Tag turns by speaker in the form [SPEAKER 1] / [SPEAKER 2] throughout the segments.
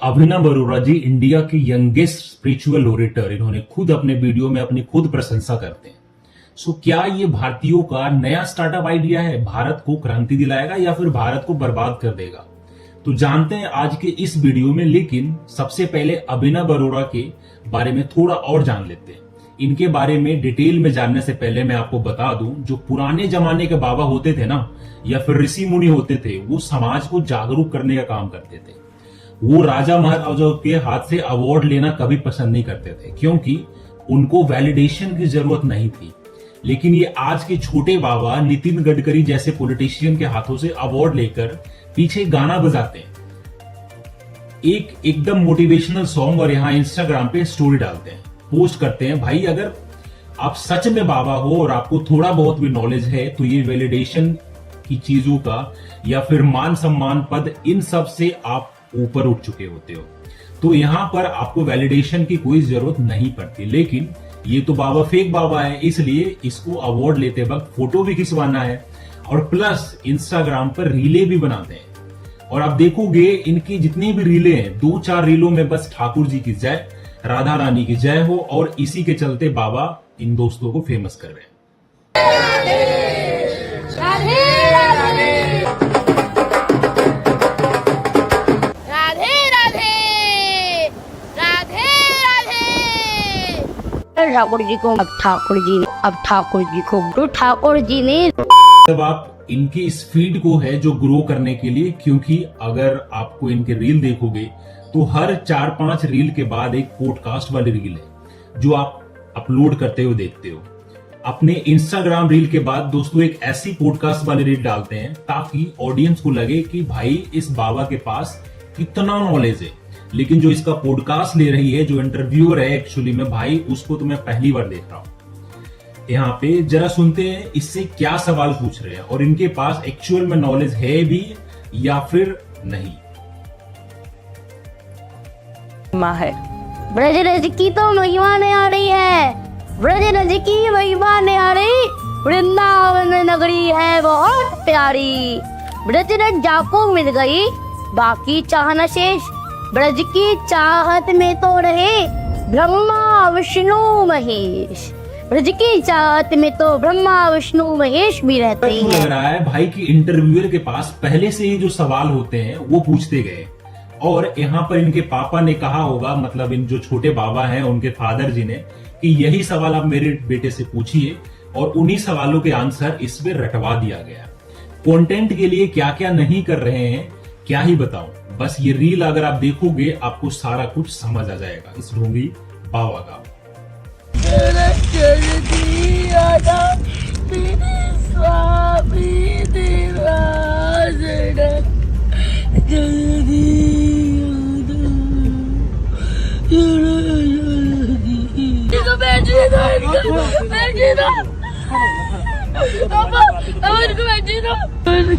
[SPEAKER 1] अभिनव अरोरा जी India के youngest spiritual orator, इन्होंने खुद अपने वीडियो में अपनी खुद प्रशंसा करते हैं। सो क्या ये भारतीयों का नया स्टार्टअप आइडिया है, भारत को क्रांति दिलाएगा या फिर भारत को बर्बाद कर देगा? तो जानते हैं आज के इस वीडियो में। लेकिन सबसे पहले अभिनव अरोरा के बारे में थोड़ा और जान लेते हैं। इनके बारे में डिटेल में जानने से पहले मैं आपको बता दूं, जो पुराने जमाने के बाबा होते थे ना, या फिर ऋषि मुनि होते थे, वो समाज को जागरूक करने का काम करते थे। वो राजा महाराजाओं के हाथ से अवार्ड लेना कभी पसंद नहीं करते थे, क्योंकि उनको वैलिडेशन की जरूरत नहीं थी। लेकिन ये आज के छोटे बाबा नितिन गडकरी जैसे पॉलिटिशियन के हाथों से अवार्ड लेकर पीछे गाना बजाते हैं, एकदम मोटिवेशनल सॉन्ग, और यहाँ इंस्टाग्राम पे स्टोरी डालते हैं, पोस्ट करते हैं। भाई अगर आप सच में बाबा हो और आपको थोड़ा बहुत भी नॉलेज है, तो ये वैलिडेशन की चीजों का या फिर मान सम्मान पद, इन सब से आप ऊपर उठ चुके होते हो। तो यहां पर आपको वैलिडेशन की कोई जरूरत नहीं पड़ती। लेकिन ये तो बाबा फेक बाबा है, इसलिए इसको अवार्ड लेते वक्त फोटो भी खिंचवाना है और प्लस इंस्टाग्राम पर रीले भी बनाते हैं। और आप देखोगे इनकी जितनी भी रीले हैं, 2-4 रीलों में बस ठाकुर जी की जय, राधा रानी की जय हो, और इसी के चलते बाबा इन दोस्तों को फेमस कर रहे हैं।
[SPEAKER 2] ठाकुर जी को अब ठाकुर जी ने
[SPEAKER 1] जब आप इनकी इस फीड को है जो ग्रो करने के लिए, क्योंकि अगर आपको इनके रील देखोगे तो हर 4-5 रील के बाद एक पॉडकास्ट वाली रील है जो आप अपलोड करते हुए देखते हो। अपने इंस्टाग्राम रील के बाद दोस्तों एक ऐसी पॉडकास्ट वाली रील डालते हैं ताकि ऑडियंस को लगे कि भाई इस बाबा के पास कितना नॉलेज है। लेकिन जो इसका पॉडकास्ट ले रही है, जो इंटरव्यूअर है एक्चुअली में, भाई उसको तो मैं पहली बार देख रहा हूं। यहाँ पे जरा सुनते हैं इससे क्या सवाल पूछ रहे हैं और इनके पास एक्चुअल में नॉलेज है भी या फिर नहीं।
[SPEAKER 2] महिमा है, ब्रज की तो महिमा ने आ रही है, ब्रज की महिमा ने आ रही, वृंदावन नगरी है बहुत प्यारी, ब्रज जाको मिल गई बाकी चाहना शेष, ब्रज की चाहत में तो रहे ब्रह्मा विष्णु महेश, ब्रज की चाहत में तो ब्रह्मा विष्णु महेश भी रहते हैं।
[SPEAKER 1] लग रहा है भाई कि इंटरव्यूअर के पास पहले से ही जो सवाल होते हैं वो पूछते गए, और यहाँ पर इनके पापा ने कहा होगा, मतलब इन जो छोटे बाबा हैं उनके फादर जी ने, कि यही सवाल आप मेरे बेटे से पूछिए, और उन्हीं सवालों के आंसर इसमें रटवा दिया गया। कंटेंट के लिए क्या क्या नहीं कर रहे हैं क्या ही बताऊं, बस ये रील अगर आप देखोगे आपको सारा कुछ समझ आ जाएगा इस ढोंगी बाबा का।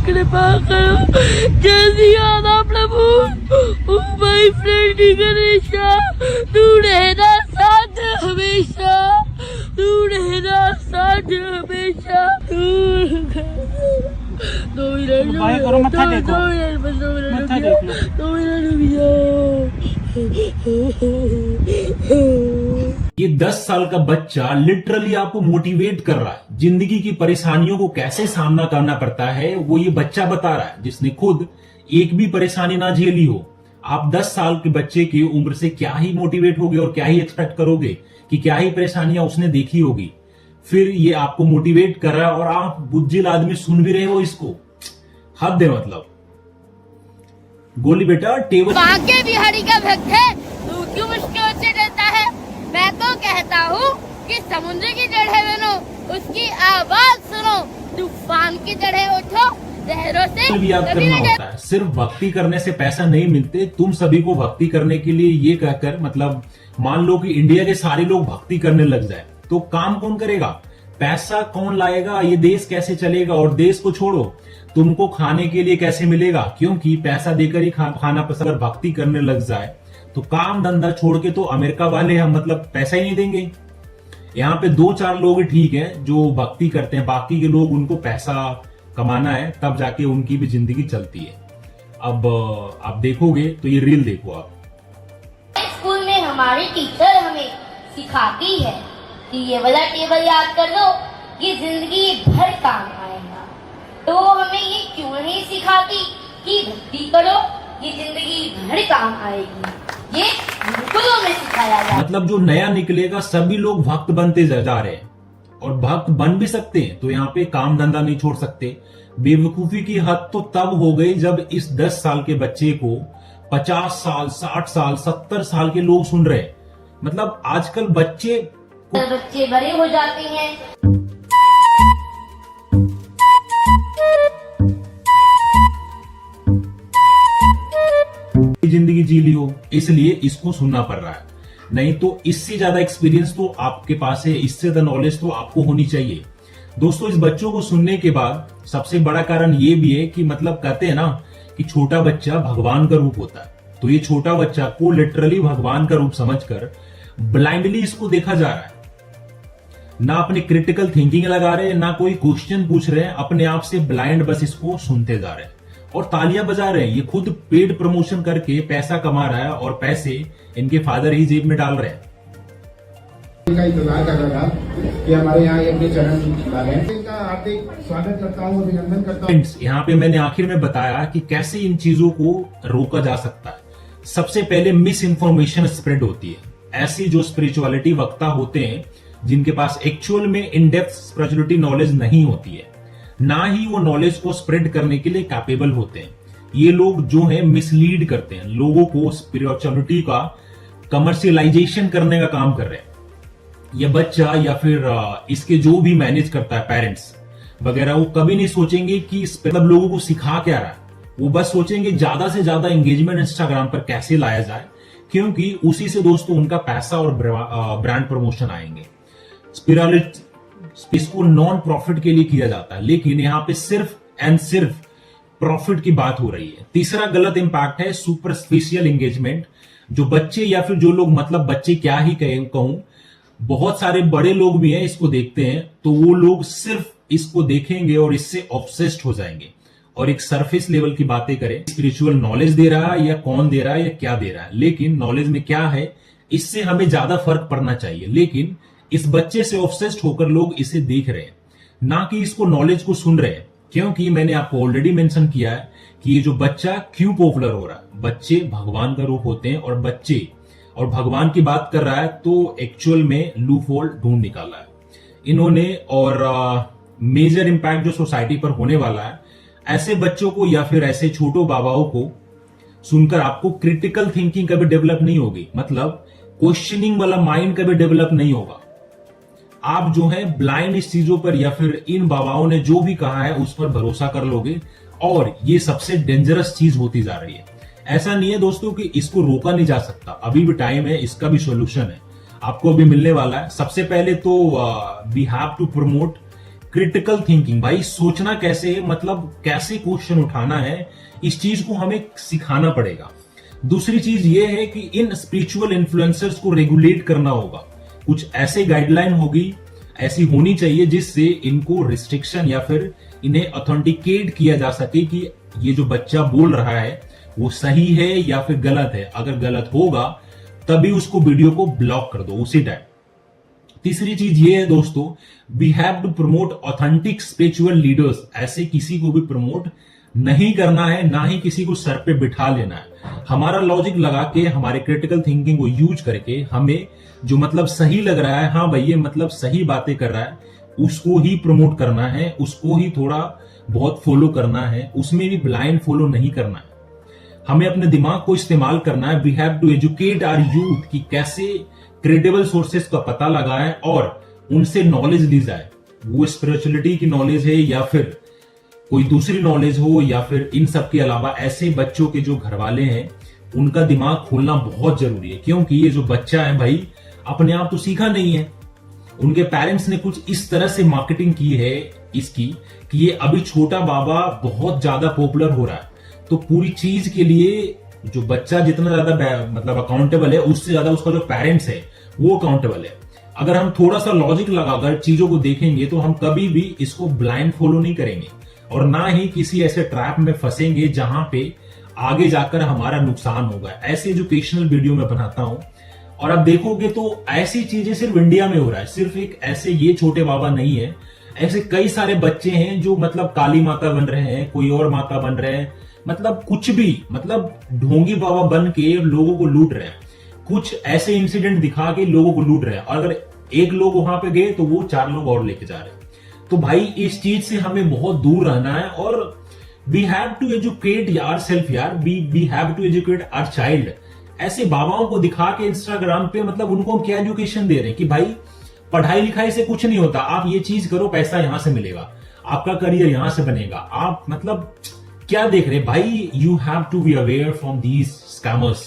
[SPEAKER 3] कृपा करो, जल्दी आना प्रभु, माय फ्रेंड गणेशा, तू रहना साथ हमेशा, तू रहना साथ हमेशा। 2 मिनट मत्था टेको, मत्था टेको, 2 मिनट।
[SPEAKER 1] ये 10 साल का बच्चा लिटरली आपको मोटिवेट कर रहा है। जिंदगी की परेशानियों को कैसे सामना करना पड़ता है वो ये बच्चा बता रहा है, जिसने खुद एक भी परेशानी ना झेली हो। आप 10 साल के बच्चे की उम्र से क्या ही मोटिवेट होगे और क्या ही एक्सपेक्ट करोगे कि क्या ही परेशानियां उसने देखी होगी। फिर ये आपको मोटिवेट कर रहा है और आप बुज्जिल आदमी सुन भी रहे हो इसको। हद है मतलब। गोली बेटा टेबल
[SPEAKER 4] बांके बिहारी का भक्त है, तू क्यों मुश्किल से डरता है? मैं तो कहता हूँ कि समुद्र की जड़ें बनो, उसकी आवाज सुनो, तूफान की जड़ें उठो, लहरों से
[SPEAKER 1] भी याद करना होता है। सिर्फ भक्ति करने से पैसा नहीं मिलते। तुम सभी को भक्ति करने के लिए ये कहकर, मतलब मान लो कि इंडिया के सारे लोग भक्ति करने लग जाए तो काम कौन करेगा? पैसा कौन लाएगा? ये देश कैसे चलेगा? और देश को छोड़ो, तुमको खाने के लिए कैसे मिलेगा? क्योंकि पैसा देकर ही खाना पसंद। अगर भक्ति करने लग जाए तो काम धंधा छोड़ के तो अमेरिका वाले हम मतलब पैसा ही नहीं देंगे। यहाँ पे 2-4 लोग ठीक है जो भक्ति करते हैं, बाकी के लोग उनको पैसा कमाना है, तब जाके उनकी भी जिंदगी चलती है। अब आप देखोगे तो ये रील देखो आप,
[SPEAKER 4] हमारी टीचर हमें सिखाती है कि ये वाला टेबल याद कर लो, ये जिंदगी भर काम आएगा, तो हमें ये क्यों नहीं सिखाती कि भक्ति करो, ये जिंदगी भर काम आएगी। ये गुरुकुलों में सिखाया जाता है।
[SPEAKER 1] मतलब जो नया निकलेगा सभी लोग भक्त बनते जा रहे हैं, और भक्त बन भी सकते हैं, तो यहाँ पे काम धंधा नहीं छोड़ सकते। बेवकूफी की हद तो तब हो गई जब इस 10 साल के बच्चे को 50 साल, 60 साल, 70 साल के लोग सुन रहे हैं। मतलब आजकल बच्चे
[SPEAKER 4] बड़े हो जाते हैं।
[SPEAKER 1] जिंदगी जी लियो, इसलिए इसको सुनना पड़ रहा है। नहीं तो इससे ज्यादा एक्सपीरियंस तो आपके पास है, इससे ज्यादा नॉलेज तो आपको होनी चाहिए। दोस्तों, इस बच्चों को सुनने के बाद सबसे बड़ा कारण ये भी है कि मतलब कहते हैं ना कि छोटा बच्चा भगवान का रूप होता है, तो ये छोटा बच्चा को लिटरली भगवान का रूप समझकर ब्लाइंडली इसको देखा जा रहा है। ना अपने क्रिटिकल थिंकिंग लगा रहे हैं, ना कोई क्वेश्चन पूछ रहे हैं, अपने आप से ब्लाइंड बस इसको सुनते जा रहे हैं और तालियां बजा रहे हैं। ये खुद पेड प्रमोशन करके पैसा कमा रहा है और पैसे इनके फादर ही जेब में डाल रहे हैं।
[SPEAKER 5] का इंतजार कर रहा था कि हमारे यहाँ ये अपने चरण डालें। इनका हार्दिक स्वागत करता हूँ, अभिनंदन करता हूँ।
[SPEAKER 1] फ्रेंड्स, यहाँ पे मैंने आखिर में बताया कि कैसे इन चीजों को रोका जा सकता है। सबसे पहले मिस इन्फॉर्मेशन स्प्रेड होती है। ऐसी जो स्पिरिचुअलिटी वक्ता होते हैं जिनके पास एक्चुअल में इन डेप्थ स्पिरिचुअलिटी नॉलेज नहीं होती है, ना ही वो नॉलेज को स्प्रेड करने के लिए कैपेबल होते हैं। ये लोग जो है मिसलीड करते हैं, लोगों को स्पिरिचुअलिटी का कमर्शियलाइजेशन करने का काम कर रहे हैं। ये बच्चा या फिर इसके जो भी मैनेज करता है पेरेंट्स वगैरह, वो कभी नहीं सोचेंगे कि मतलब लोगों को सिखा क्या रहा है। वो बस सोचेंगे ज्यादा से ज्यादा एंगेजमेंट इंस्टाग्राम पर कैसे लाया जाए, क्योंकि उसी से दोस्तों उनका पैसा और ब्रांड प्रमोशन आएंगे। इसको नॉन प्रॉफिट के लिए किया जाता है, लेकिन यहाँ पे सिर्फ एंड सिर्फ प्रॉफिट की बात हो रही है। तीसरा गलत इंपैक्ट है सुपरफिशियल एंगेजमेंट। जो बच्चे या फिर जो लोग, मतलब बच्चे क्या ही कहूं, बहुत सारे बड़े लोग भी हैं इसको देखते हैं, तो वो लोग सिर्फ इसको देखेंगे और इससे ऑब्सेस्ड हो जाएंगे और एक सरफेस लेवल की बातें करें। स्पिरिचुअल नॉलेज दे रहा है या कौन दे रहा है या क्या दे रहा है, लेकिन नॉलेज में क्या है इससे हमें ज्यादा फर्क पड़ना चाहिए। लेकिन इस बच्चे से ऑब्सेस्ड होकर लोग इसे देख रहे हैं, ना कि इसको नॉलेज को सुन रहे हैं। क्योंकि मैंने आपको ऑलरेडी मेंशन किया है कि ये जो बच्चा क्यों पॉपुलर हो रहा है। बच्चे भगवान का रूप होते हैं और बच्चे और भगवान की बात कर रहा है तो एक्चुअल में लूप होल ढूंढ निकाला है इन्होंने। और मेजर इंपैक्ट जो सोसाइटी पर होने वाला है, ऐसे बच्चों को या फिर ऐसे छोटो बाबाओं को सुनकर आपको क्रिटिकल थिंकिंग कभी डेवलप नहीं होगी, मतलब क्वेश्चनिंग वाला माइंड कभी डेवलप नहीं होगा। आप जो है ब्लाइंड इस चीजों पर या फिर इन बाबाओं ने जो भी कहा है उस पर भरोसा कर लोगे, और ये सबसे डेंजरस चीज होती जा रही है। ऐसा नहीं है दोस्तों कि इसको रोका नहीं जा सकता, अभी भी टाइम है, इसका भी सॉल्यूशन है, आपको अभी मिलने वाला है। सबसे पहले तो we have to promote critical thinking. भाई सोचना कैसे है, मतलब कैसे क्वेश्चन उठाना है, इस चीज को हमें सिखाना पड़ेगा। दूसरी चीज ये है कि इन स्पिरिचुअल इन्फ्लुएंसर्स को रेगुलेट करना होगा। कुछ ऐसे गाइडलाइन होगी, ऐसी होनी चाहिए जिससे इनको रिस्ट्रिक्शन या फिर इन्हें ऑथेंटिकेट किया जा सके कि ये जो बच्चा बोल रहा है वो सही है या फिर गलत है। अगर गलत होगा तभी उसको वीडियो को ब्लॉक कर दो उसी टाइम। तीसरी चीज ये है दोस्तों, we have to promote authentic spiritual leaders. ऐसे किसी को भी प्रमोट नहीं करना है, ना ही किसी को सर पे बिठा लेना है। हमारा लॉजिक लगा के, हमारे क्रिटिकल थिंकिंग को यूज करके हमें जो मतलब सही लग रहा है, हाँ भाई ये मतलब सही बातें कर रहा है, उसको ही प्रमोट करना है, उसको ही थोड़ा बहुत फॉलो करना है। उसमें भी ब्लाइंड फॉलो नहीं करना है। हमें अपने दिमाग को इस्तेमाल करना है। We have to educate our youth कि कैसे क्रेडिबल सोर्सेस का पता लगाएं और उनसे नॉलेज ली जाए। वो स्पिरिचुअलिटी की नॉलेज है या फिर कोई दूसरी नॉलेज हो, या फिर इन सब के अलावा ऐसे बच्चों के जो घर वाले हैं उनका दिमाग खोलना बहुत जरूरी है। क्योंकि ये जो बच्चा है भाई अपने आप तो सीखा नहीं है, उनके पेरेंट्स ने कुछ इस तरह से मार्केटिंग की है इसकी कि ये अभी छोटा बाबा बहुत ज्यादा पॉपुलर हो रहा है, तो पूरी चीज के लिए जो बच्चा जितना ज्यादा मतलब अकाउंटेबल है, उससे ज्यादा उसका जो पेरेंट्स है वो अकाउंटेबल है। अगर हम थोड़ा सा लॉजिक लगाकर चीजों को देखेंगे तो हम कभी भी इसको ब्लाइंड फॉलो नहीं करेंगे और ना ही किसी ऐसे ट्रैप में फंसेंगे जहां पे आगे जाकर हमारा नुकसान होगा। ऐसे एजुकेशनल वीडियो मैं बनाता हूं और आप देखोगे तो ऐसी चीजें सिर्फ इंडिया में हो रहा है, सिर्फ एक ऐसे ये छोटे बाबा नहीं है, ऐसे कई सारे बच्चे हैं जो मतलब काली माता बन रहे हैं, कोई और माता बन रहे हैं, मतलब कुछ भी, मतलब ढोंगी बाबा बन के लोगों को लूट रहे हैं, कुछ ऐसे इंसिडेंट दिखा के लोगों को लूट रहे हैं, और अगर एक लोग वहां पे गए तो वो 4 लोग और लेके जा रहे हैं। तो भाई इस चीज से हमें बहुत दूर रहना है, और we have to educate yourself यार, we have to educate our child. ऐसे बाबाओं को दिखा के इंस्टाग्राम पे मतलब उनको हम क्या एजुकेशन दे रहे हैं कि भाई पढ़ाई लिखाई से कुछ नहीं होता, आप ये चीज करो, पैसा यहां से मिलेगा, आपका करियर यहां से बनेगा। आप मतलब क्या देख रहे हैं भाई? You have to be aware from these scammers.